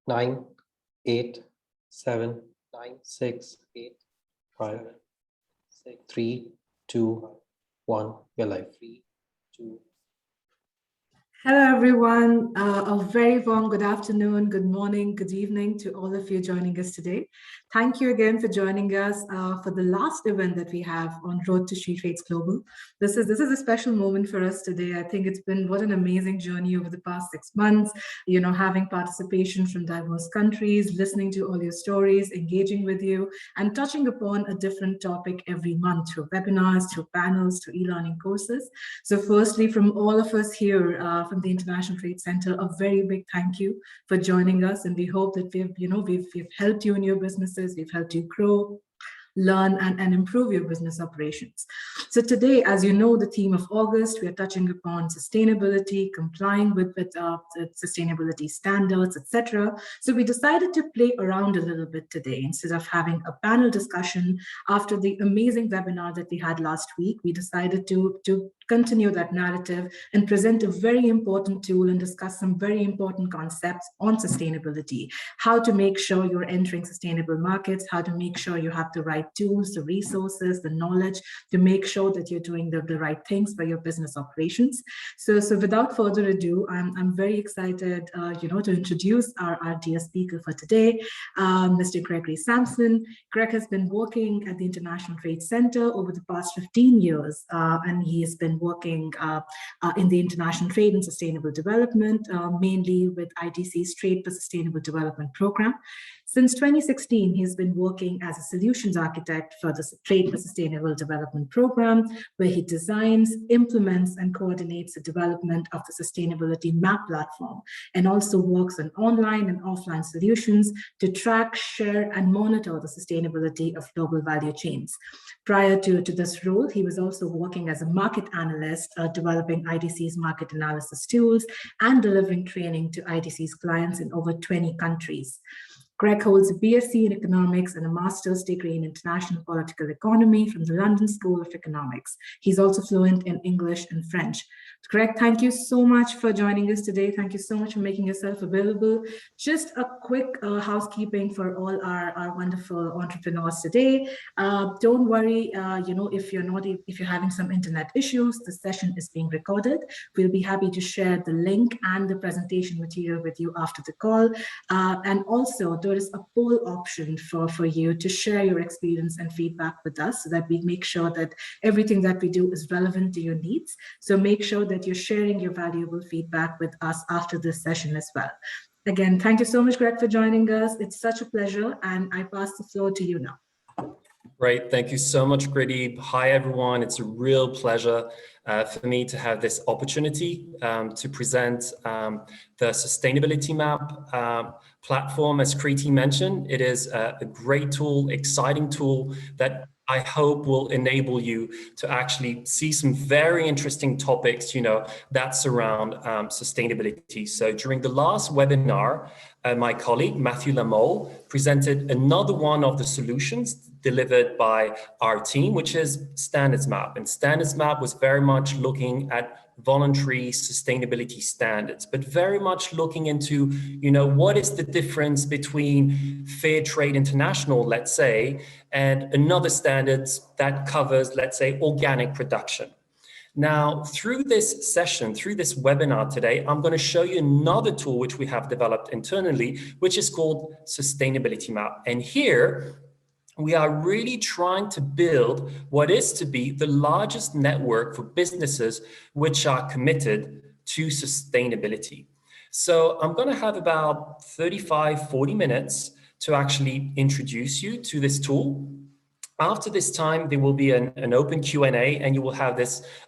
9, 8, 7, 6, 5, 3, 2, 1. We're live. Hello, everyone. A very warm good afternoon, good morning, good evening to all of you joining us today. Thank you again for joining us for the last event that we have on Road to SheTrades Global. This is a special moment for us today. I think it's been what an amazing journey over the past 6 months, having participation from diverse countries, listening to all your stories, engaging with you, and touching upon a different topic every month through webinars, through panels, through e-learning courses. So firstly, from all of us here, from the International Trade Center, a very big thank you for joining us, and we hope that we've helped you in your businesses, we've helped you grow, learn, and improve your business operations. So today, as you know, the theme of August, we are touching upon sustainability, complying with sustainability standards, etc. So we decided to play around a little bit today. Instead of having a panel discussion after the amazing webinar that we had last week, we decided to continue that narrative and present a very important tool and discuss some very important concepts on sustainability, how to make sure you're entering sustainable markets, how to make sure you have the right tools, the resources, the knowledge to make sure that you're doing the right things for your business operations. So without further ado, I'm very excited, to introduce our dear speaker for today, Mr. Gregory Sampson. Greg has been working at the International Trade Center over the past 15 years, and he has been working in the international trade and sustainable development, mainly with ITC's Trade for Sustainable Development program. Since 2016, he's been working as a solutions architect for the Trade for Sustainable Development program, where he designs, implements, and coordinates the development of the Sustainability Map platform, and also works on online and offline solutions to track, share, and monitor the sustainability of global value chains. Prior to this role, he was also working as a market analyst, developing ITC's market analysis tools and delivering training to ITC's clients in over 20 countries. Greg holds a BSc in economics and a master's degree in international political economy from the London School of Economics. He's also fluent in English and French. Greg, thank you so much for joining us today. Thank you so much for making yourself available. Just a quick housekeeping for all our wonderful entrepreneurs today. Don't worry, if you're having some internet issues, the session is being recorded. We'll be happy to share the link and the presentation material with you after the call. And also, there is a poll option for you to share your experience and feedback with us so that we make sure that everything that we do is relevant to your needs. So make sure that you're sharing your valuable feedback with us after this session as well. Again, thank you so much, Greg, for joining us. It's such a pleasure, and I pass the floor to you now. Great. Thank you so much, Gritty. Hi, everyone. It's a real pleasure for me to have this opportunity to present the Sustainability Map platform. As Kriti mentioned, it is a great tool, exciting tool that I hope will enable you to actually see some very interesting topics, that surround sustainability. So during the last webinar, my colleague, Matthew Lamole, presented another one of the solutions delivered by our team, which is Standards Map. And Standards Map was very much looking at voluntary sustainability standards, but very much looking into, what is the difference between Fair Trade International, let's say, and another standards that covers, let's say, organic production. Now, through this session, through this webinar today, I'm going to show you another tool which we have developed internally, which is called Sustainability Map. And here, we are really trying to build what is to be the largest network for businesses which are committed to sustainability. So I'm going to have about 40 minutes to actually introduce you to this tool. After this time, there will be an open Q&A, and you will have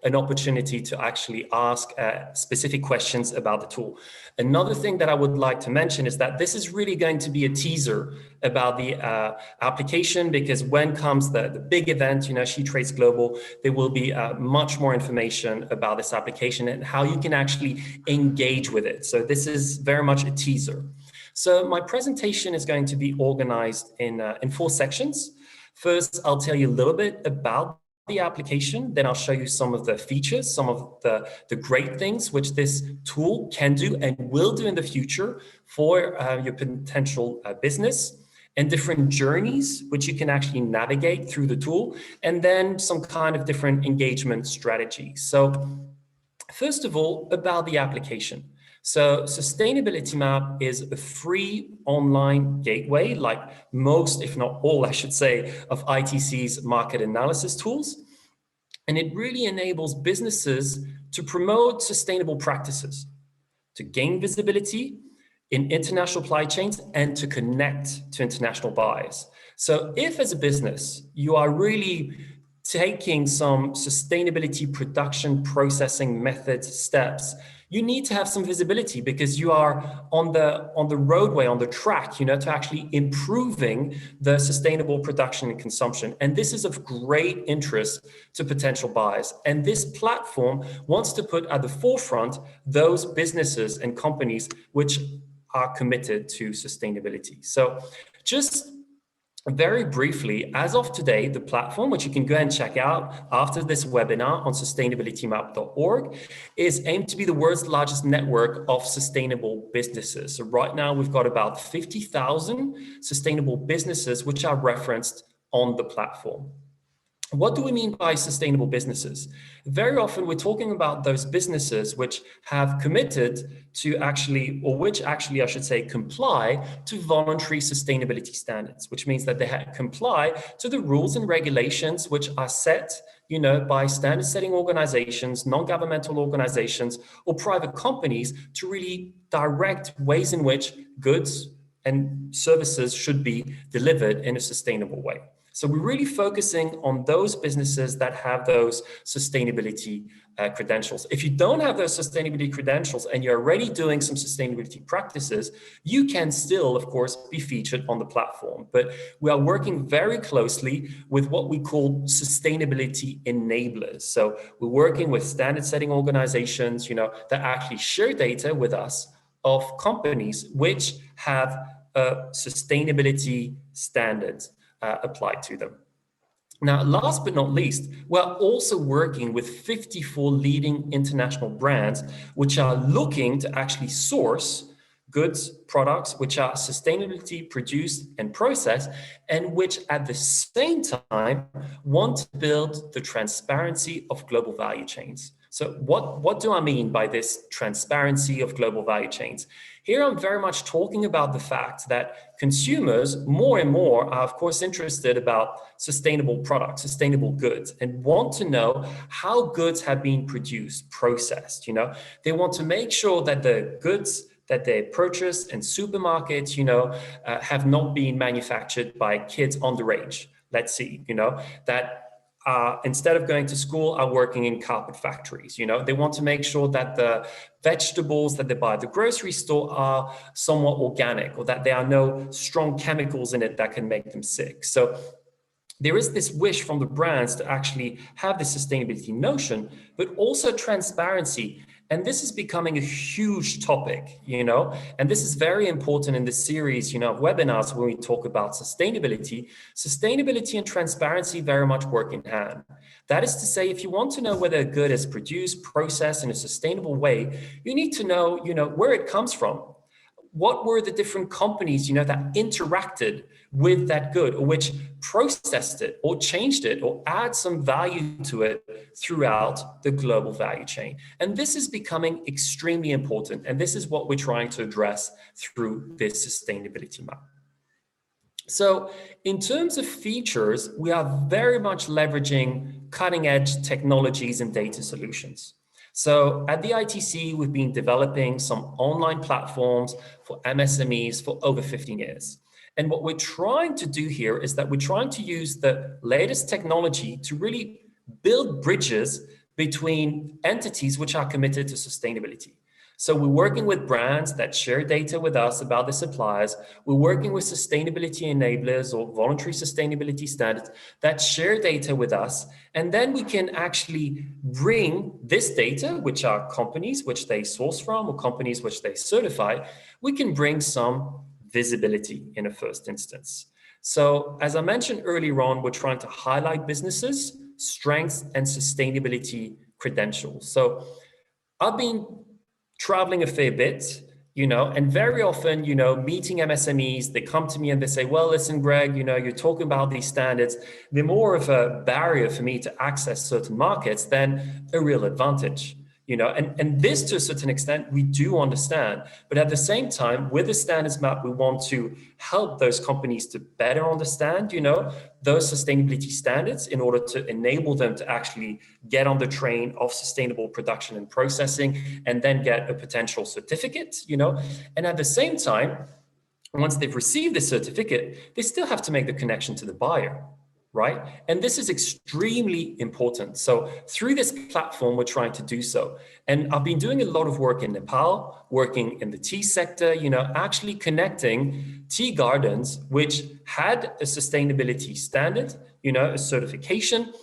an opportunity to actually ask specific questions about the tool. Another thing that I would like to mention is that this is really going to be a teaser about the application, because when comes the big event, SheTrades Global, there will be much more information about this application and how you can actually engage with it. So this is very much a teaser. So my presentation is going to be organized in 4 sections. First, I'll tell you a little bit about the application, then I'll show you some of the features, some of the great things which this tool can do and will do in the future for your potential business, and different journeys which you can actually navigate through the tool, and then some kind of different engagement strategies. So first of all, about the application. So Sustainability Map is a free online gateway, like most, if not all, I should say, of ITC's market analysis tools. And it really enables businesses to promote sustainable practices, to gain visibility in international supply chains, and to connect to international buyers. So if as a business, you are really taking some sustainability production processing methods steps, you need to have some visibility because you are on the roadway, on the track, to actually improving the sustainable production and consumption. And this is of great interest to potential buyers. And this platform wants to put at the forefront those businesses and companies which are committed to sustainability. So just very briefly, as of today, the platform, which you can go and check out after this webinar on sustainabilitymap.org, is aimed to be the world's largest network of sustainable businesses. So right now, we've got about 50,000 sustainable businesses which are referenced on the platform. What do we mean by sustainable businesses? Very often we're talking about those businesses which have committed to actually, or which actually I should say, comply to voluntary sustainability standards, which means that they comply to the rules and regulations which are set, by standard setting organizations, non-governmental organizations, or private companies to really direct ways in which goods and services should be delivered in a sustainable way. So we're really focusing on those businesses that have those sustainability credentials. If you don't have those sustainability credentials and you're already doing some sustainability practices, you can still, of course, be featured on the platform. But we are working very closely with what we call sustainability enablers. So we're working with standard setting organizations, that actually share data with us of companies which have sustainability standards applied to them. Now, last but not least, we're also working with 54 leading international brands which are looking to actually source goods, products which are sustainability produced and processed, and which at the same time want to build the transparency of global value chains. So what do I mean by this transparency of global value chains? Here I'm very much talking about the fact that consumers more and more are, of course, interested about sustainable products, sustainable goods, and want to know how goods have been produced, processed. They want to make sure that the goods that they purchase in supermarkets, have not been manufactured by kids underage. Let's see, that instead of going to school, are working in carpet factories. They want to make sure that the vegetables that they buy at the grocery store are somewhat organic, or that there are no strong chemicals in it that can make them sick. So there is this wish from the brands to actually have this sustainability notion, but also transparency. And this is becoming a huge topic, and this is very important in the series, of webinars when we talk about sustainability. Sustainability and transparency very much work in hand. That is to say, if you want to know whether a good is produced, processed in a sustainable way, you need to know, where it comes from. What were the different companies, that interacted with that good, or which processed it, or changed it, or add some value to it throughout the global value chain? And this is becoming extremely important. And this is what we're trying to address through this sustainability map. So in terms of features, we are very much leveraging cutting edge technologies and data solutions. So at the ITC, we've been developing some online platforms for MSMEs for over 15 years. And what we're trying to do here is that we're trying to use the latest technology to really build bridges between entities which are committed to sustainability. So we're working with brands that share data with us about the suppliers. We're working with sustainability enablers or voluntary sustainability standards that share data with us. And then we can actually bring this data, which are companies which they source from or companies which they certify, we can bring some visibility in a first instance. So as I mentioned earlier on, we're trying to highlight businesses strengths and sustainability credentials. So I've been traveling a fair bit, and very often, meeting MSMEs, they come to me and they say, well, listen, Greg, you're talking about these standards. They're more of a barrier for me to access certain markets than a real advantage. And this to a certain extent, we do understand. But at the same time, with the standards map, we want to help those companies to better understand, those sustainability standards in order to enable them to actually get on the train of sustainable production and processing and then get a potential certificate, And at the same time, once they've received the certificate, they still have to make the connection to the buyer. Right? And this is extremely important. So through this platform, we're trying to do so. And I've been doing a lot of work in Nepal, working in the tea sector, actually connecting tea gardens, which had a sustainability standard, a certification,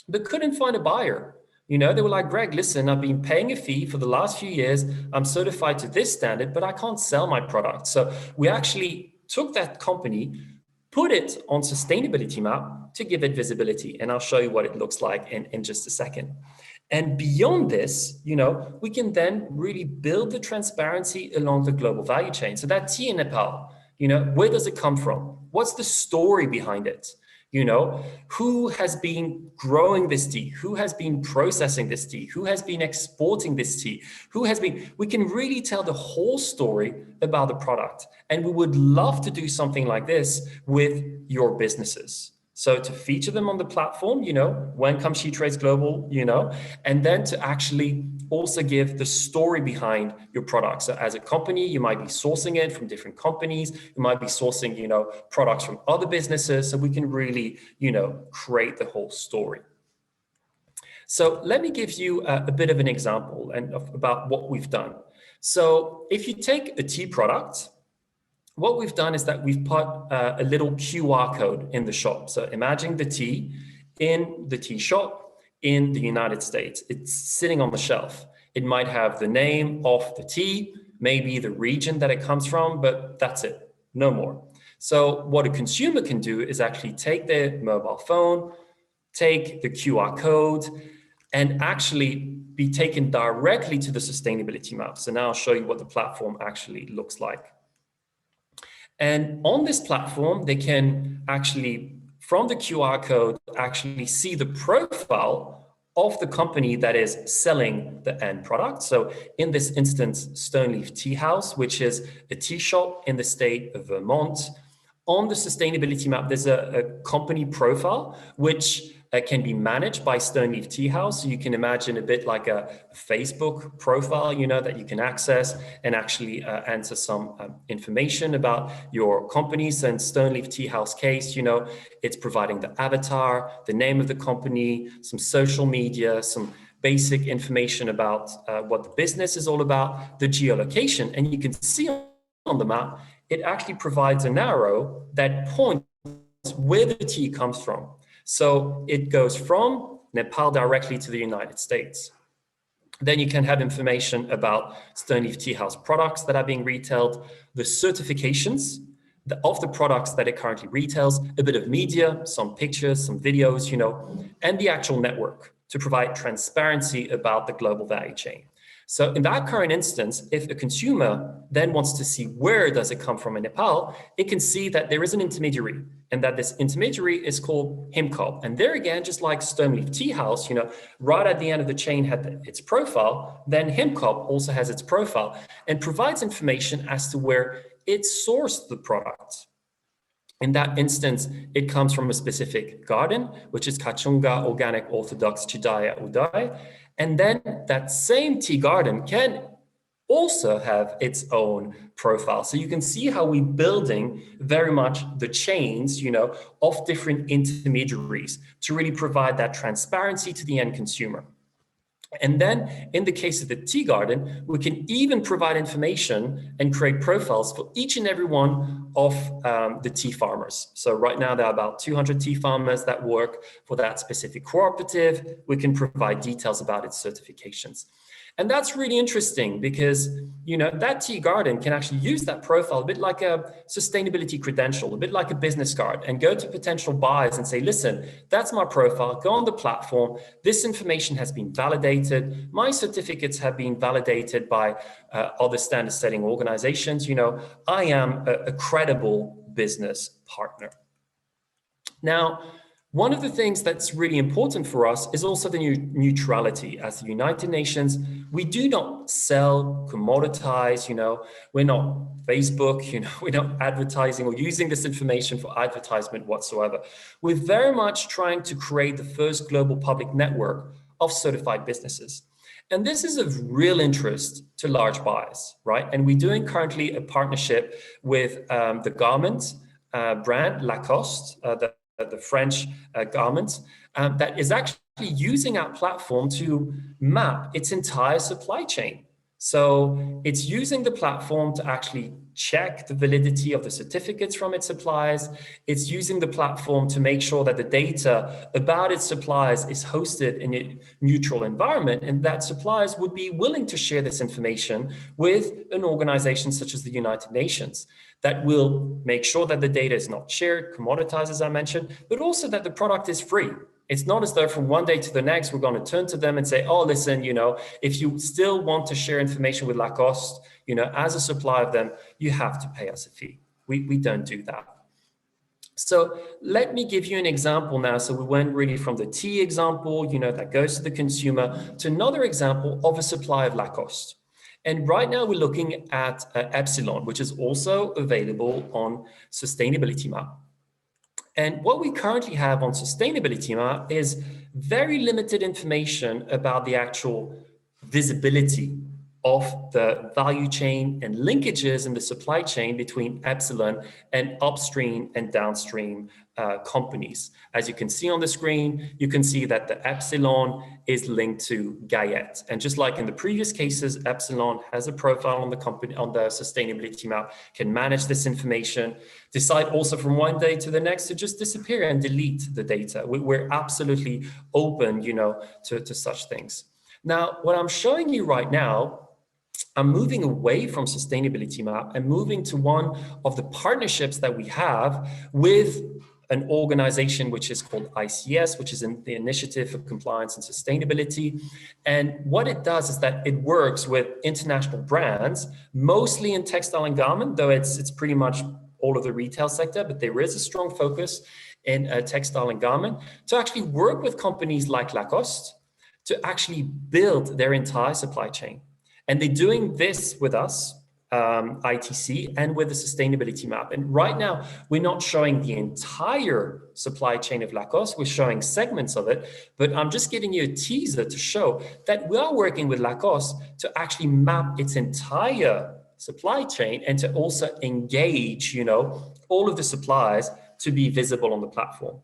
but couldn't find a buyer. They were like, Greg, listen, I've been paying a fee for the last few years. I'm certified to this standard, but I can't sell my product. So we actually took that company, put it on sustainability map to give it visibility. And I'll show you what it looks like in just a second. And beyond this, we can then really build the transparency along the global value chain. So that tea in Nepal, where does it come from? What's the story behind it? Who has been growing this tea? Who has been processing this tea? Who has been exporting this tea? We can really tell the whole story about the product. And we would love to do something like this with your businesses. So to feature them on the platform, when comes SheTrades Global, and then to actually also give the story behind your product. So as a company, you might be sourcing it from different companies. You might be sourcing, products from other businesses. So we can really, create the whole story. So let me give you a bit of an example about what we've done. So if you take a tea product, what we've done is that we've put a little QR code in the shop. So imagine the tea in the tea shop in the United States. It's sitting on the shelf. It might have the name of the tea, maybe the region that it comes from, but that's it, no more. So what a consumer can do is actually take their mobile phone, take the QR code, and actually be taken directly to the sustainability map. So now I'll show you what the platform actually looks like. And on this platform, they can actually, from the QR code, actually see the profile of the company that is selling the end product. So in this instance, Stoneleaf Tea House, which is a tea shop in the state of Vermont. On the sustainability map, there's a company profile, which can be managed by Stoneleaf Tea House. So you can imagine a bit like a Facebook profile, that you can access and actually answer some information about your company. So in Stoneleaf Tea House case, it's providing the avatar, the name of the company, some social media, some basic information about what the business is all about, the geolocation. And you can see on the map, it actually provides an arrow that points where the tea comes from. So it goes from Nepal directly to the United States. Then you can have information about Stoneleaf Tea House products that are being retailed, the certifications of the products that it currently retails, a bit of media, some pictures, some videos, and the actual network to provide transparency about the global value chain. So in that current instance, if a consumer then wants to see where does it come from in Nepal, it can see that there is an intermediary and that this intermediary is called Himcob. And there again, just like Stoneleaf Tea House, right at the end of the chain had its profile, then Himcob also has its profile and provides information as to where it sourced the product. In that instance, it comes from a specific garden, which is Kachunga Organic Orthodox Chidaya Uday. And then that same tea garden can also have its own profile. So you can see how we're building very much the chains, of different intermediaries to really provide that transparency to the end consumer. And then in the case of the tea garden, we can even provide information and create profiles for each and every one of the tea farmers. So right now there are about 200 tea farmers that work for that specific cooperative. We can provide details about its certifications. And that's really interesting because, you know, that tea garden can actually use that profile a bit like a sustainability credential, a bit like a business card, and go to potential buyers and say, listen, that's my profile, go on the platform. This information has been validated. My certificates have been validated by other standard setting organizations. You know, I am a credible business partner. Now, one of the things that's really important for us is also the neutrality. As the United Nations, we do not sell, commoditize, you know, we're not Facebook, you know, we're not advertising or using this information for advertisement whatsoever. We're very much trying to create the first global public network of certified businesses. And this is of real interest to large buyers, right? And we're doing currently a partnership with the garment brand Lacoste, the French garment, that is actually using our platform to map its entire supply chain. So it's using the platform to actually check the validity of the certificates from its suppliers. It's using the platform to make sure that the data about its suppliers is hosted in a neutral environment, and that suppliers would be willing to share this information with an organization such as the United Nations that will make sure that the data is not shared, commoditized, as I mentioned, but also that the product is free. It's not as though from one day to the next, we're going to turn to them and say, oh, listen, you know, if you still want to share information with Lacoste, you know, as a supplier of them, you have to pay us a fee. We don't do that. So let me give you an example now. So we went really from the tea example, you know, that goes to the consumer, to another example of a supplier of Lacoste. And right now we're looking at Epsilon, which is also available on Sustainability Map. And what we currently have on Sustainability Map is very limited information about the actual visibility of the value chain and linkages in the supply chain between Epsilon and upstream and downstream companies. As you can see on the screen, you can see that the Epsilon is linked to Guyette. And just like in the previous cases, Epsilon has a profile on the company, on the Sustainability Map, can manage this information, decide also from one day to the next to just disappear and delete the data. We're absolutely open, you know, to such things. Now, what I'm showing you right now, I'm moving away from Sustainability Map and moving to one of the partnerships that we have with an organization which is called ICS, which is in the Initiative for Compliance and Sustainability. And what it does is that it works with international brands, mostly in textile and garment, though it's pretty much all of the retail sector, but there is a strong focus in textile and garment, to actually work with companies like Lacoste to actually build their entire supply chain. And they're doing this with us, ITC, and with the Sustainability Map. And right now, we're not showing the entire supply chain of Lacoste, we're showing segments of it, but I'm just giving you a teaser to show that we are working with Lacoste to actually map its entire supply chain and to also engage, you know, all of the suppliers to be visible on the platform.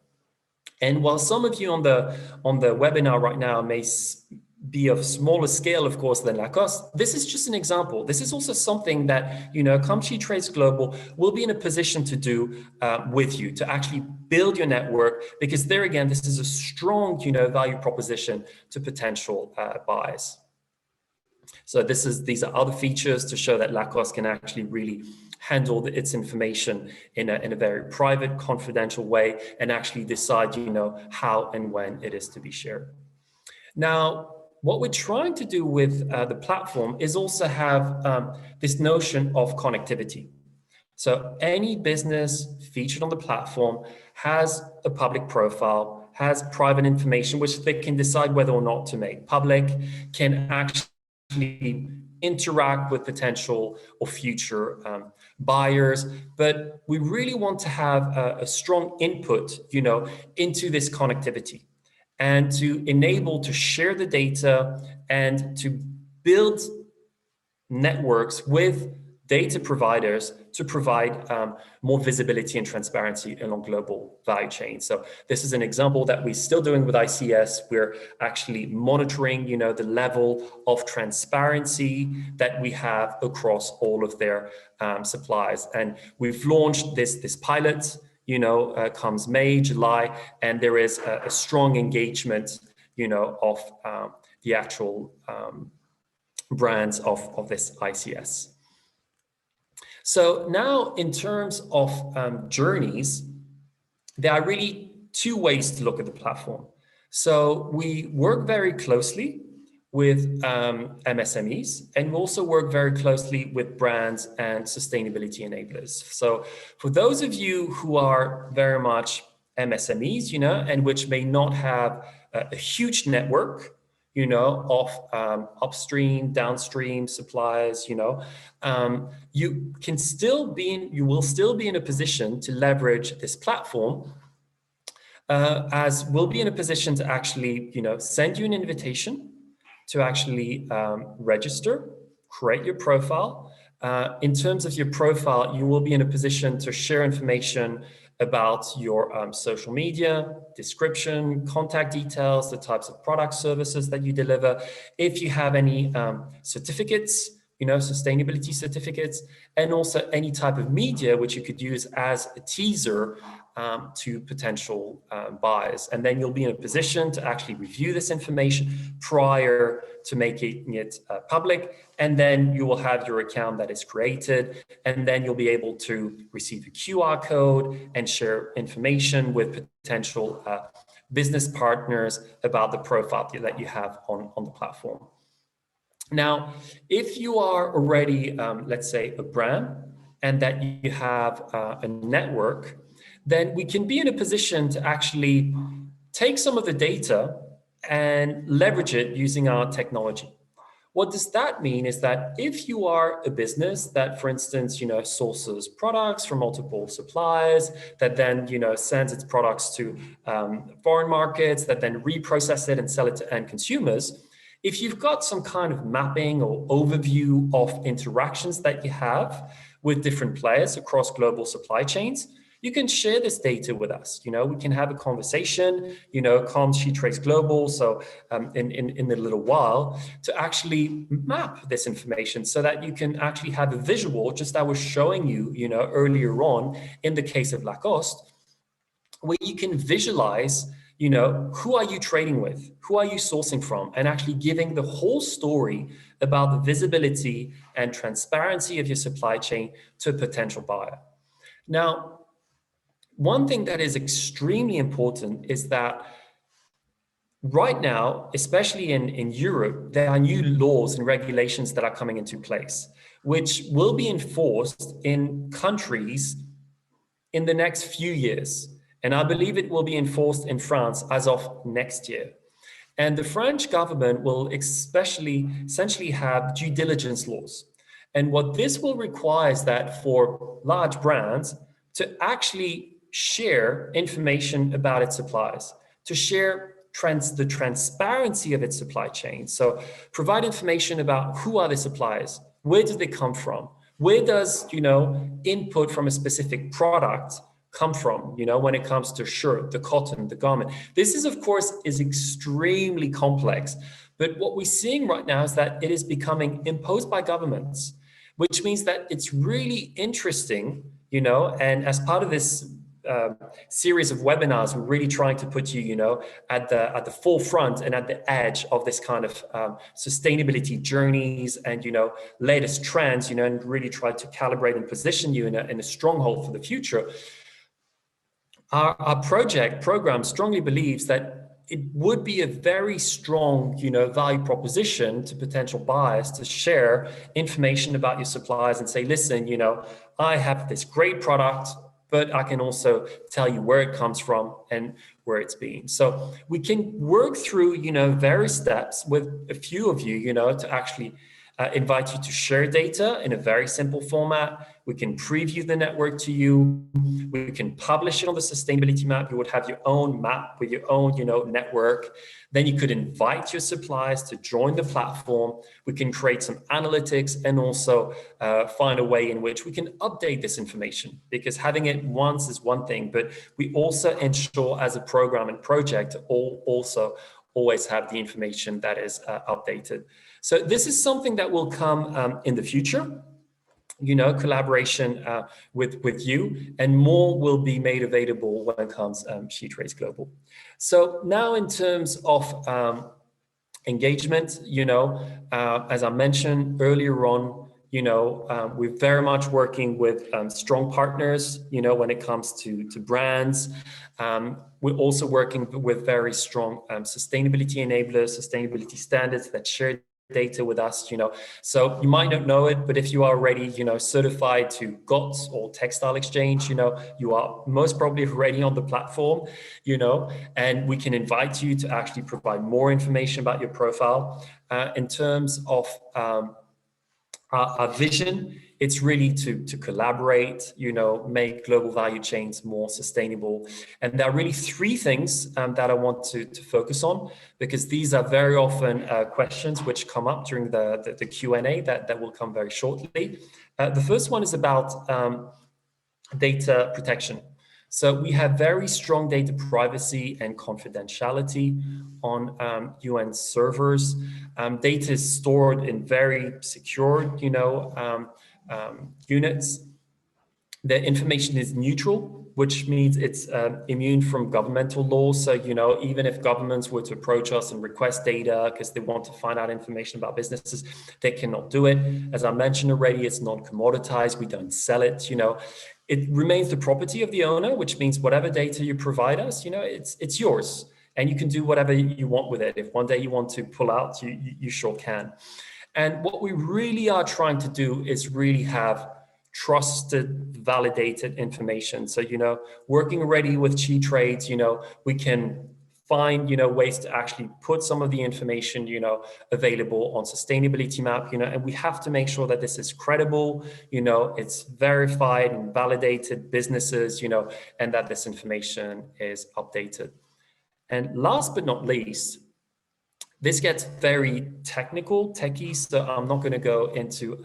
And while some of you on the webinar right now may be of smaller scale, of course, than Lacoste, this is just an example. This is also something that, you know, come SheTrades Global will be in a position to do with you, to actually build your network, because there again, this is a strong, you know, value proposition to potential buyers. So these are other features to show that Lacoste can actually really handle its information in a very private, confidential way, and actually decide, you know, how and when it is to be shared. Now, what we're trying to do with the platform is also have this notion of connectivity. So any business featured on the platform has a public profile, has private information, which they can decide whether or not to make public, can actually interact with potential or future buyers. But we really want to have a strong input, you know, into this connectivity, and to enable to share the data and to build networks with data providers to provide more visibility and transparency along global value chains. So this is an example that we're still doing with ICS. We're actually monitoring, you know, the level of transparency that we have across all of their suppliers. And we've launched this pilot, you know, comes May, July, and there is a strong engagement, you know, of the actual brands of this ICS. So now in terms of journeys, there are really two ways to look at the platform. So we work very closely with MSMEs, and we also work very closely with brands and sustainability enablers. So for those of you who are very much MSMEs, and which may not have a huge network, of upstream, downstream suppliers, you will still be in a position to leverage this platform, as we'll be in a position to actually, send you an invitation to actually register, create your profile. In terms of your profile, you will be in a position to share information about your social media, description, contact details, the types of product services that you deliver. If you have any certificates, sustainability certificates, and also any type of media which you could use as a teaser to potential buyers. And then you'll be in a position to actually review this information prior to making it public. And then you will have your account that is created. And then you'll be able to receive a QR code and share information with potential business partners about the profile that you have on the platform. Now, if you are already, let's say, a brand and that you have a network, then we can be in a position to actually take some of the data and leverage it using our technology. What does that mean is that if you are a business that, for instance, sources products from multiple suppliers, that then, sends its products to foreign markets, that then reprocess it and sell it to end consumers, if you've got some kind of mapping or overview of interactions that you have with different players across global supply chains, you can share this data with us. We can have a conversation, come SheTrades Global, so in a little while, to actually map this information so that you can actually have a visual, just as I was showing you, earlier on in the case of Lacoste, where you can visualize, who are you trading with? Who are you sourcing from? And actually giving the whole story about the visibility and transparency of your supply chain to a potential buyer. Now, one thing that is extremely important is that right now, especially in Europe, there are new laws and regulations that are coming into place, which will be enforced in countries in the next few years. And I believe it will be enforced in France as of next year. And the French government will essentially have due diligence laws. And what this will require is that for large brands to actually share information about its suppliers, to share the transparency of its supply chain. So provide information about who are the suppliers, where do they come from, where does input from a specific product come from, when it comes to shirt, the cotton, the garment. This is, of course, extremely complex. But what we're seeing right now is that it is becoming imposed by governments, which means that it's really interesting, and as part of this series of webinars, we're really trying to put you, at the forefront and at the edge of this kind of sustainability journeys and, latest trends, and really try to calibrate and position you in a stronghold for the future. Our program strongly believes that it would be a very strong, value proposition to potential buyers to share information about your suppliers and say, listen, I have this great product, but I can also tell you where it comes from and where it's been. So we can work through, various steps with a few of you, to actually invite you to share data in a very simple format. We can preview the network to you. We can publish it on the sustainability map. You would have your own map with your own, network. Then you could invite your suppliers to join the platform. We can create some analytics and also find a way in which we can update this information, because having it once is one thing, but we also ensure as a program and project also always have the information that is updated. So this is something that will come in the future, collaboration with you, and more will be made available when it comes SheTrades Global. So now in terms of engagement, as I mentioned earlier on, we're very much working with strong partners, when it comes to brands. We're also working with very strong sustainability enablers, sustainability standards that share data with us, So you might not know it, but if you are already, certified to GOTS or Textile Exchange, you are most probably already on the platform, and we can invite you to actually provide more information about your profile. In terms of our vision, it's really to collaborate, make global value chains more sustainable. And there are really three things that I want to focus on, because these are very often questions which come up during the Q&A that will come very shortly. The first one is about data protection. So we have very strong data privacy and confidentiality on UN servers. Data is stored in very secured, units. The information is neutral, which means it's immune from governmental laws. So, even if governments were to approach us and request data because they want to find out information about businesses, they cannot do it. As I mentioned already, it's non-commoditized. We don't sell it, It remains the property of the owner, which means whatever data you provide us, it's yours. And you can do whatever you want with it. If one day you want to pull out, you sure can. And what we really are trying to do is really have trusted, validated information. So, working already with SheTrades, we can find, ways to actually put some of the information, available on Sustainability Map, and we have to make sure that this is credible, it's verified and validated businesses, and that this information is updated. And last but not least, this gets very techie, so I'm not going to go into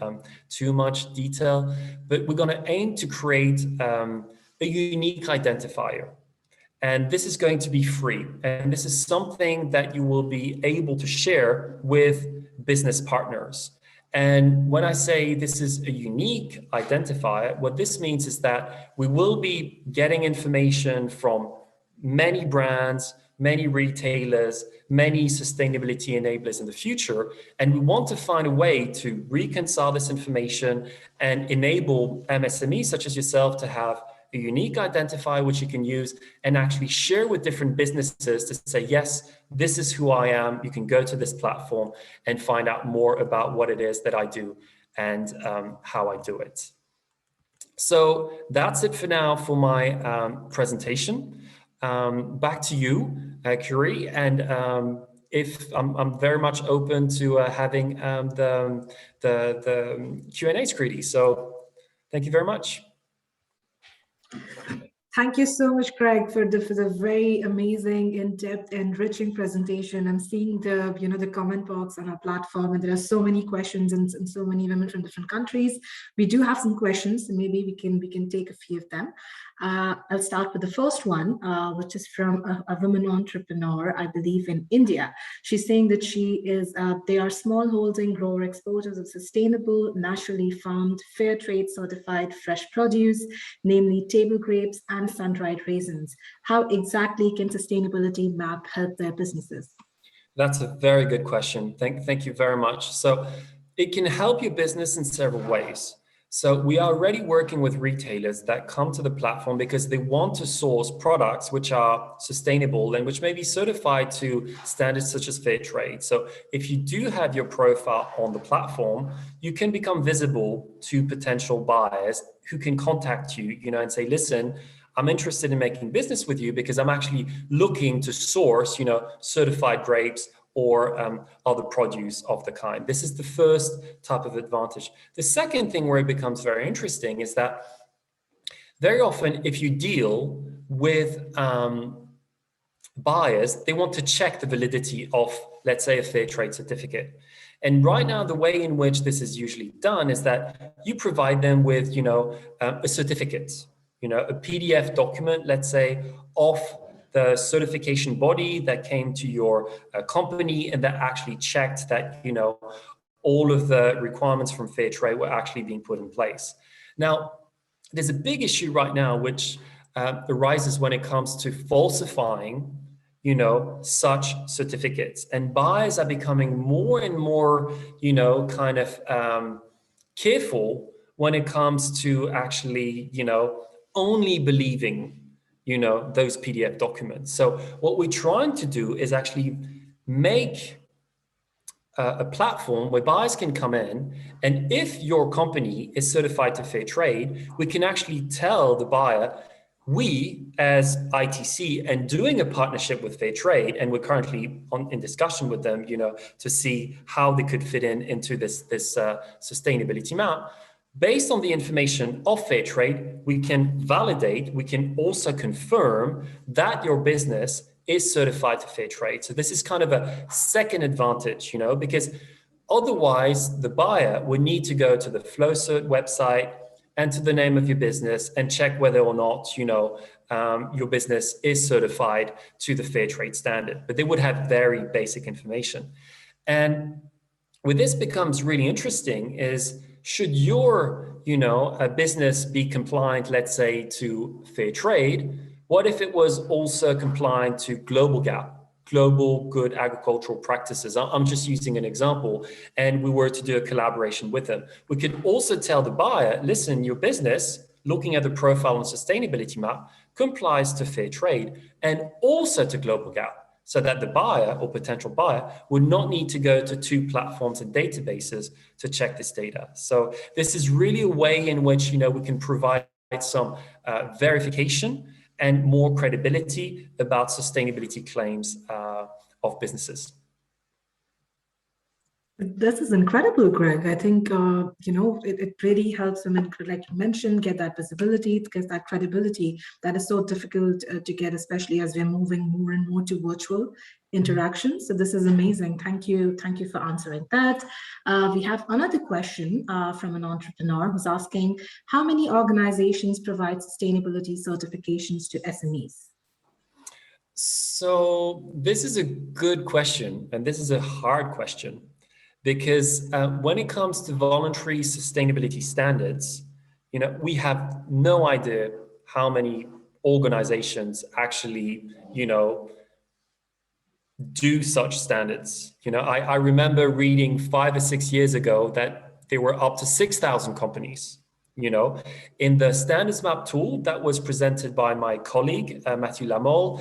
too much detail, but we're going to aim to create a unique identifier. And this is going to be free. And this is something that you will be able to share with business partners. And when I say this is a unique identifier, what this means is that we will be getting information from many brands, many retailers, many sustainability enablers in the future. And we want to find a way to reconcile this information and enable MSMEs such as yourself to have a unique identifier which you can use and actually share with different businesses to say, yes, this is who I am. You can go to this platform and find out more about what it is that I do and how I do it. So that's it for now for my presentation. Back to you, Curie, and if I'm very much open to having the Q&As, Creedy. So thank you very much. Thank you so much, Craig, for the very amazing, in-depth, enriching presentation. I'm seeing the comment box on our platform, and there are so many questions and so many women from different countries. We do have some questions, so maybe we can take a few of them. I'll start with the first one, which is from a woman entrepreneur, I believe in India. She's saying that they are small holding grower exporters of sustainable, naturally farmed, fair trade certified fresh produce, namely table grapes and sun-dried raisins. How exactly can Sustainability Map help their businesses? That's a very good question. Thank you very much. So it can help your business in several ways. So we are already working with retailers that come to the platform because they want to source products which are sustainable and which may be certified to standards such as fair trade. So if you do have your profile on the platform, you can become visible to potential buyers who can contact you, and say, listen, I'm interested in making business with you because I'm actually looking to source, certified grapes or other produce of the kind. This is the first type of advantage. The second thing where it becomes very interesting is that very often if you deal with buyers, they want to check the validity of, let's say, a fair trade certificate. And right now, the way in which this is usually done is that you provide them with, a certificate, a PDF document, let's say, of the certification body that came to your company and that actually checked that, all of the requirements from fair trade were actually being put in place. Now, there's a big issue right now which arises when it comes to falsifying such certificates. And buyers are becoming more and more, careful when it comes to actually, only believing, those PDF documents. So what we're trying to do is actually make a platform where buyers can come in, and if your company is certified to fair trade, we can actually tell the buyer, we as ITC and doing a partnership with fair trade, and we're currently in discussion with them, to see how they could fit into this sustainability map. Based on the information of fair trade, we can validate, we can also confirm that your business is certified to fair trade. So this is kind of a second advantage, because otherwise the buyer would need to go to the FlowCert website, enter the name of your business, and check whether or not, your business is certified to the fair trade standard. But they would have very basic information. And where this becomes really interesting is, should your, a business be compliant, let's say, to fair trade, what if it was also compliant to global GAAP, global good agricultural practices? I'm just using an example, and we were to do a collaboration with them. We could also tell the buyer, listen, your business, looking at the profile and sustainability map, complies to fair trade and also to global GAAP, so that the buyer or potential buyer would not need to go to two platforms and databases to check this data. So this is really a way in which, we can provide some verification and more credibility about sustainability claims of businesses. This is incredible, Greg. I think, it really helps them, like you mentioned, get that visibility, get that credibility that is so difficult to get, especially as we're moving more and more to virtual interactions. So this is amazing. Thank you. Thank you for answering that. We have another question from an entrepreneur who's asking, how many organizations provide sustainability certifications to SMEs? So this is a good question, and this is a hard question, because when it comes to voluntary sustainability standards, we have no idea how many organizations actually, do such standards. I remember reading 5 or 6 years ago that there were up to 6,000 companies. In the standards map tool that was presented by my colleague, Matthew Lamole,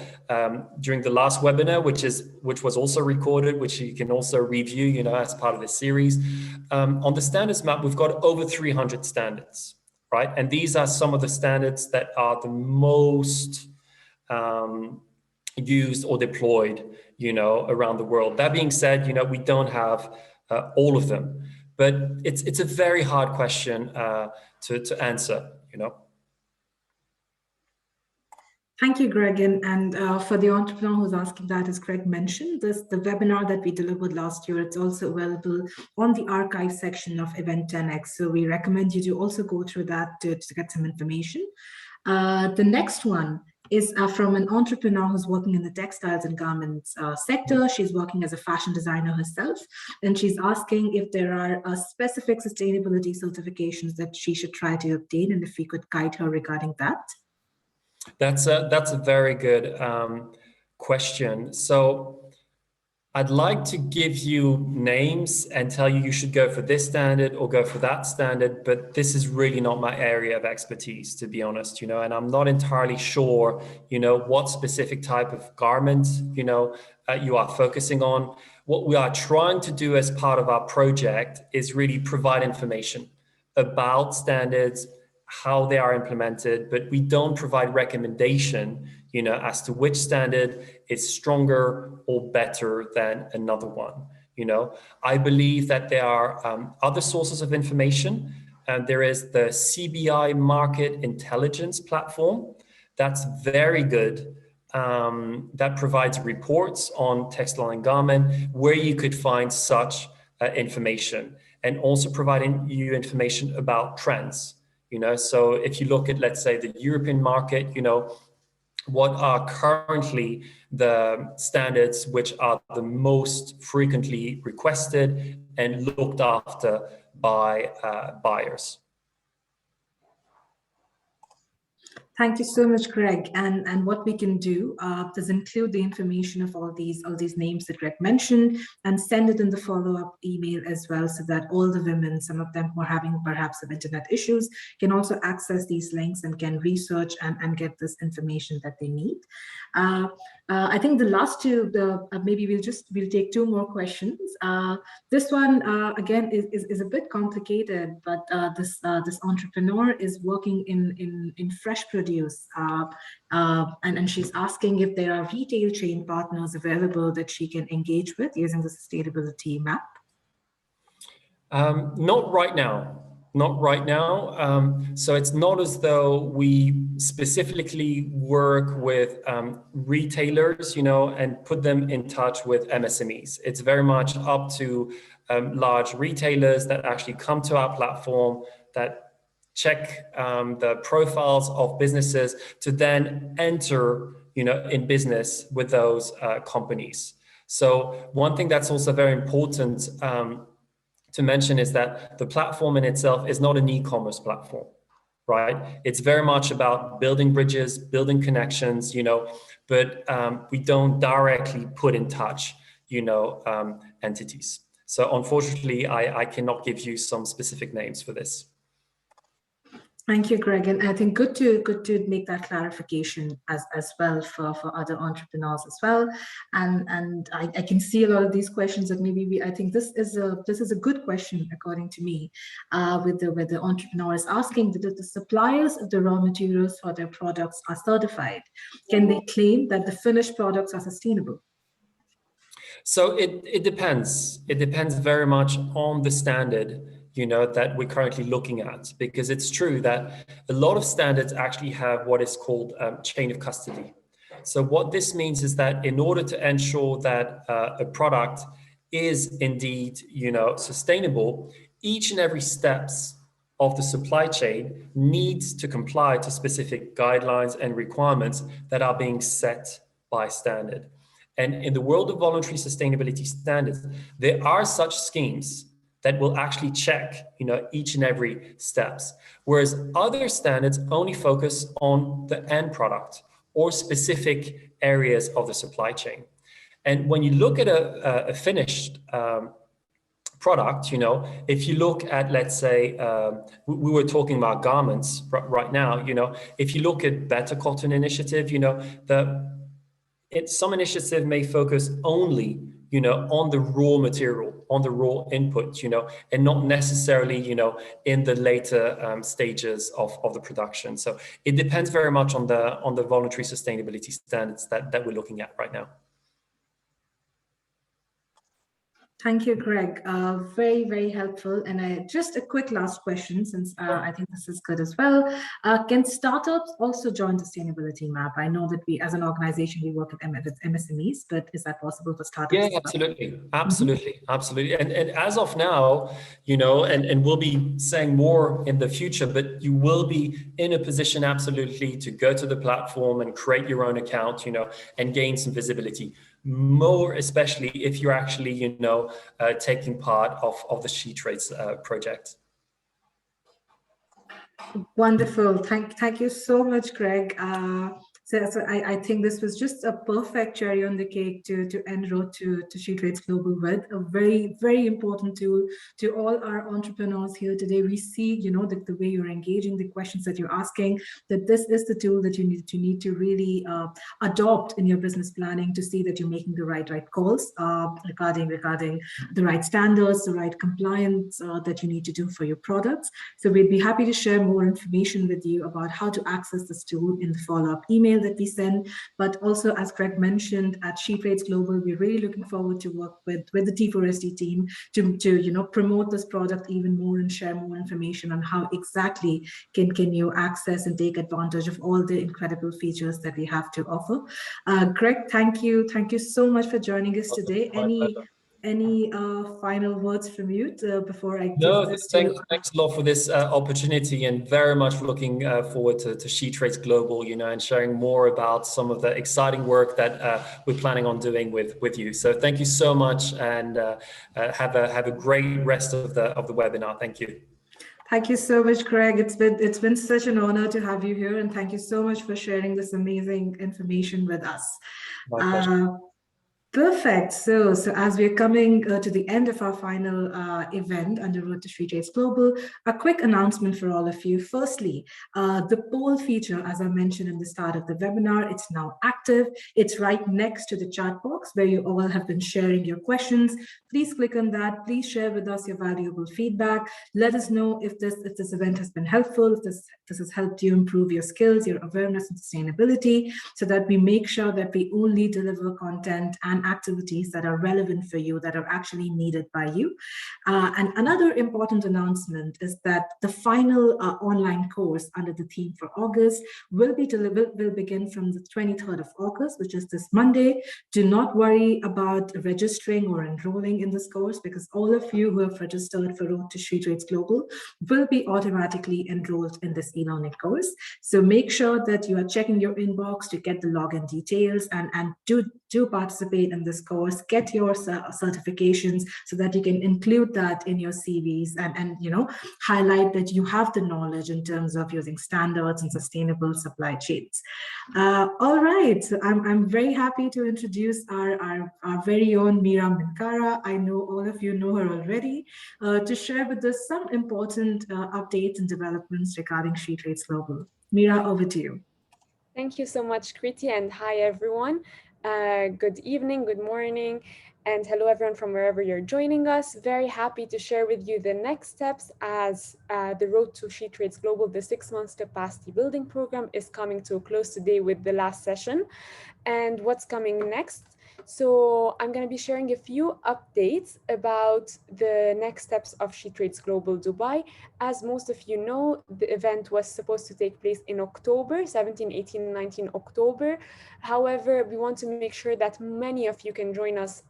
during the last webinar, which was also recorded, which you can also review, as part of this series. On the standards map, we've got over 300 standards, right? And these are some of the standards that are the most used or deployed, around the world. That being said, we don't have all of them, but it's a very hard question to answer, Thank you, Greg. And for the entrepreneur who's asking that, as Greg mentioned, the webinar that we delivered last year, it's also available on the archive section of Event 10X. So we recommend you to also go through that to get some information. The next one is from an entrepreneur who's working in the textiles and garments sector. She's working as a fashion designer herself, and she's asking if there are specific sustainability certifications that she should try to obtain, and if we could guide her regarding that. That's a very good question. So I'd like to give you names and tell you should go for this standard or go for that standard, but this is really not my area of expertise, to be honest, and I'm not entirely sure, what specific type of garment, you are focusing on. What we are trying to do as part of our project is really provide information about standards, how they are implemented, but we don't provide recommendation, as to which standard is stronger or better than another one. I believe that there are other sources of information, and there is the CBI Market Intelligence platform. That's very good. That provides reports on textile and garment where you could find such information, and also providing you information about trends. So if you look at, let's say, the European market, what are currently the standards which are the most frequently requested and looked after by buyers. Thank you so much, Greg. And what we can do is include the information of all these names that Greg mentioned and send it in the follow-up email as well, so that all the women, some of them who are having perhaps some internet issues, can also access these links and can research and get this information that they need. I think the last two, maybe we'll take two more questions. This one again is a bit complicated, but this entrepreneur is working in fresh produce, and she's asking if there are retail chain partners available that she can engage with using the sustainability map. Not right now. Not right now. So it's not as though we specifically work with retailers, and put them in touch with MSMEs. It's very much up to large retailers that actually come to our platform, that check the profiles of businesses to then enter, in business with those companies. So one thing that's also very important to mention is that the platform in itself is not an e-commerce platform, right? It's very much about building bridges, building connections, but we don't directly put in touch, entities. So unfortunately, I cannot give you some specific names for this. Thank you, Greg. And I think good to make that clarification as well for other entrepreneurs as well. And I can see a lot of these questions that maybe I think this is a good question according to me, where the entrepreneur is asking that if the suppliers of the raw materials for their products are certified, can they claim that the finished products are sustainable? So it depends. It depends very much on the standard, that we're currently looking at, because it's true that a lot of standards actually have what is called chain of custody. So what this means is that in order to ensure that a product is indeed, sustainable, each and every steps of the supply chain needs to comply to specific guidelines and requirements that are being set by standard. And in the world of voluntary sustainability standards, there are such schemes that will actually check, each and every steps, whereas other standards only focus on the end product or specific areas of the supply chain. And when you look at a finished product, if you look at, let's say, we were talking about garments right now, if you look at Better Cotton Initiative, some initiative may focus only, on the raw material, on the raw input, and not necessarily, in the later stages of the production. So it depends very much on the voluntary sustainability standards that we're looking at right now. Thank you, Greg. Very, very helpful. And just a quick last question, since I think this is good as well. Can startups also join the sustainability map? I know that we, as an organization, we work with MSMEs, but is that possible for startups? Yeah, absolutely. Absolutely. Mm-hmm. Absolutely. And as of now, and we'll be saying more in the future, but you will be in a position absolutely to go to the platform and create your own account, and gain some visibility. More especially if you're actually, taking part of the SheTrades project. Wonderful. Thank you so much, Greg. So I think this was just a perfect cherry on the cake to enroll to SheTrades Global with. A very, very important tool to all our entrepreneurs here today. We see, the way you're engaging, the questions that you're asking, that this is the tool that you need to really adopt in your business planning to see that you're making the right calls regarding the right standards, the right compliance that you need to do for your products. So we'd be happy to share more information with you about how to access this tool in the follow-up email that we send. But also, as Greg mentioned, at SheTrades Global, we're really looking forward to work with the T4SD team to promote this product even more and share more information on how exactly can you access and take advantage of all the incredible features that we have to offer. Greg, thank you so much for joining us today. Any final words from you before I give this to... Thanks a lot for this opportunity, and very much looking forward to SheTrades Global, and sharing more about some of the exciting work that we're planning on doing with you. So thank you so much, and have a great rest of the webinar. Thank you. Thank you so much, Craig. It's been such an honor to have you here, and thank you so much for sharing this amazing information with us. My pleasure. Perfect. So as we're coming to the end of our final event under Road to SheTrades Global, a quick announcement for all of you. Firstly, the poll feature, as I mentioned in the start of the webinar, it's now active. It's right next to the chat box where you all have been sharing your questions. Please click on that. Please share with us your valuable feedback. Let us know if this event has been helpful, if this has helped you improve your skills, your awareness and sustainability, so that we make sure that we only deliver content and activities that are relevant for you, that are actually needed by you. And another important announcement is that the final online course under the theme for August will begin from the 23rd of August, which is this Monday. Do not worry about registering or enrolling in this course, because all of you who have registered for Road to SheTrades Global will be automatically enrolled in this e-learning course. So make sure that you are checking your inbox to get the login details, and do participate in this course. Get your certifications so that you can include that in your CVs and highlight that you have the knowledge in terms of using standards and sustainable supply chains. All right, so I'm very happy to introduce our very own Mira Minkara. I know all of you know her already, to share with us some important updates and developments regarding SheTrades Global. Mira, over to you. Thank you so much, Kriti, and hi, everyone. Good evening, good morning, and hello, everyone from wherever you're joining us. Very happy to share with you the next steps as the Road to SheTrades Global, the 6-month capacity building program, is coming to a close today with the last session. And what's coming next? So I'm going to be sharing a few updates about the next steps of SheTrades Global Dubai. As most of you know, the event was supposed to take place in October, 17, 18, 19 October. However, we want to make sure that many of you can join us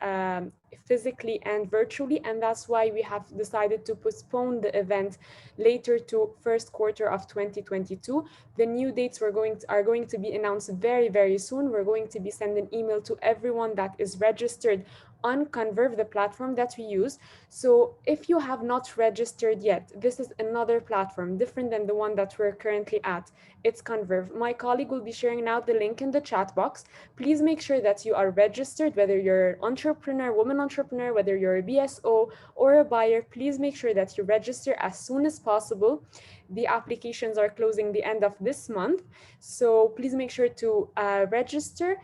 physically and virtually, and that's why we have decided to postpone the event later to first quarter of 2022. The new dates are going to be announced very, very soon. We're going to be sending email to everyone that is registered on Converve, the platform that we use. So if you have not registered yet, this is another platform different than the one that we're currently at. It's Converve. My colleague will be sharing now the link in the chat box. Please make sure that you are registered, whether you're an entrepreneur, woman entrepreneur, whether you're a BSO or a buyer. Please make sure that you register as soon as possible. The applications are closing the end of this month. So please make sure to register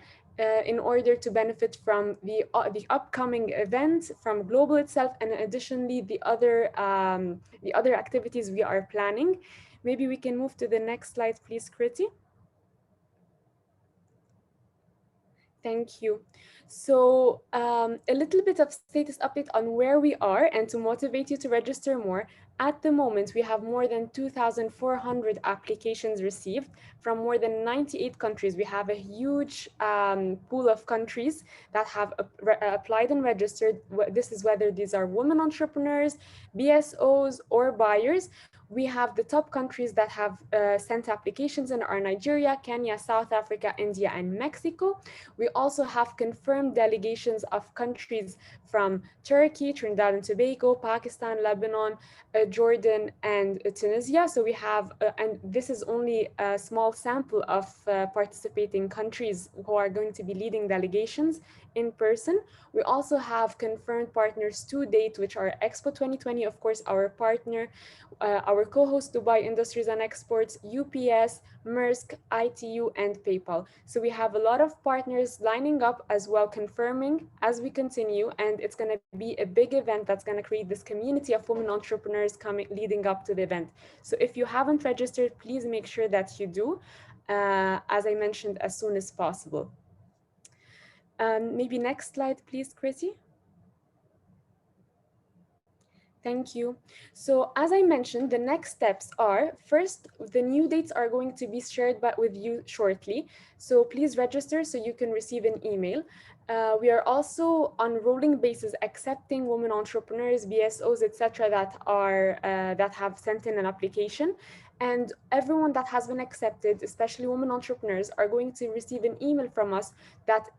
in order to benefit from the upcoming events from Global itself, and additionally the other activities we are planning. Maybe we can move to the next slide, please, Kriti. Thank you. So a little bit of status update on where we are, and to motivate you to register more. At the moment, we have more than 2,400 applications received from more than 98 countries. We have a huge pool of countries that have applied and registered. This is whether these are women entrepreneurs, BSOs, or buyers. We have the top countries that have sent applications in are Nigeria, Kenya, South Africa, India, and Mexico. We also have confirmed delegations of countries from Turkey, Trinidad and Tobago, Pakistan, Lebanon, Jordan, and Tunisia. So we have, and this is only a small sample of participating countries who are going to be leading delegations in person. We also have confirmed partners to date, which are Expo 2020, of course, our partner, our co-host Dubai Industries and Exports, UPS, Maersk, ITU, and PayPal. So we have a lot of partners lining up as well, confirming as we continue, and it's going to be a big event that's going to create this community of women entrepreneurs leading up to the event. So if you haven't registered, please make sure that you do, as I mentioned, as soon as possible. Maybe next slide, please, Chrissy. Thank you. So as I mentioned, the next steps are, first, the new dates are going to be shared with you shortly. So please register so you can receive an email. We are also on rolling basis accepting women entrepreneurs, BSOs, etc. that have sent in an application. And everyone that has been accepted, especially women entrepreneurs, are going to receive an email from us that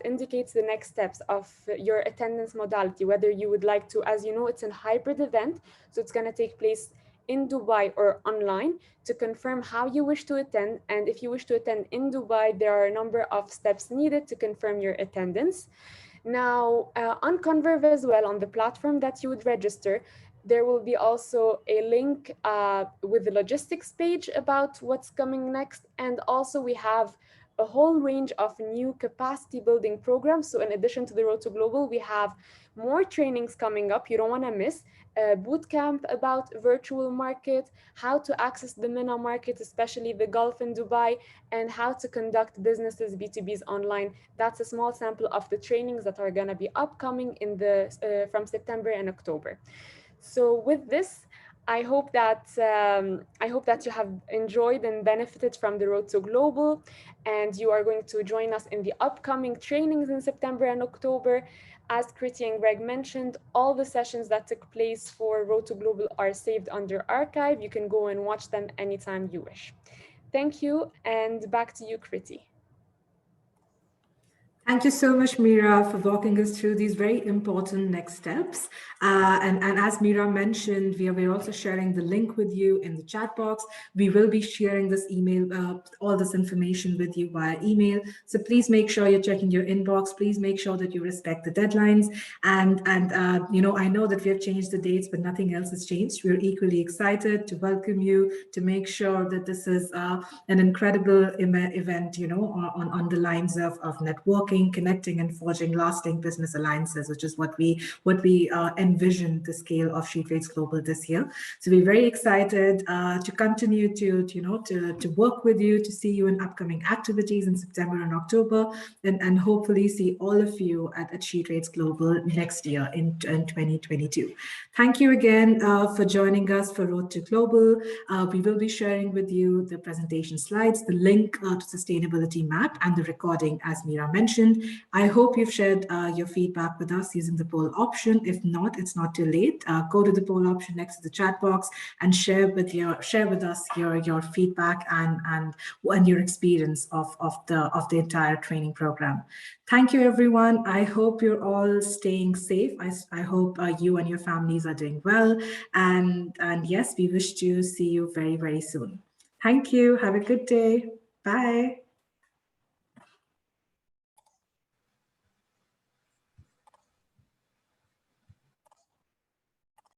indicates the next steps of your attendance modality, whether you would like to, as you know, it's a hybrid event, so it's going to take place in Dubai or online to confirm how you wish to attend. And if you wish to attend in Dubai, there are a number of steps needed to confirm your attendance. Now, on Converve as well, on the platform that you would register, there will be also a link with the logistics page about what's coming next. And also we have a whole range of new capacity building programs. So in addition to the Road to Global, we have more trainings coming up you don't want to miss. A bootcamp about virtual market, how to access the MENA market, especially the Gulf and Dubai, and how to conduct businesses, B2Bs online. That's a small sample of the trainings that are going to be upcoming in the from September and October. So with this, I hope that you have enjoyed and benefited from the Road to Global, and you are going to join us in the upcoming trainings in September and October. As Kriti and Greg mentioned, all the sessions that took place for Road to Global are saved under archive. You can go and watch them anytime you wish. Thank you, and back to you, Kriti. Thank you so much, Mira, for walking us through these very important next steps. And as Mira mentioned, we're also sharing the link with you in the chat box. We will be sharing this email, all this information with you via email. So please make sure you're checking your inbox. Please make sure that you respect the deadlines. And you know, I know that we have changed the dates, but nothing else has changed. We're equally excited to welcome you, to make sure that this is an incredible event, you know, on the lines of networking, connecting, and forging lasting business alliances, which is what we envision the scale of SheTrades Global this year. So we're very excited to continue to work with you, to see you in upcoming activities in September and October, and hopefully see all of you at SheTrades Global next year in 2022. Thank you again for joining us for Road to Global. We will be sharing with you the presentation slides, the link to sustainability map, and the recording, as Mira mentioned. I hope you've shared your feedback with us using the poll option. If not, it's not too late. Go to the poll option next to the chat box and share with us your feedback and your experience of the entire training program. Thank you, everyone. I hope you're all staying safe. I hope you and your families are doing well. And yes, we wish to see you very, very soon. Thank you. Have a good day. Bye.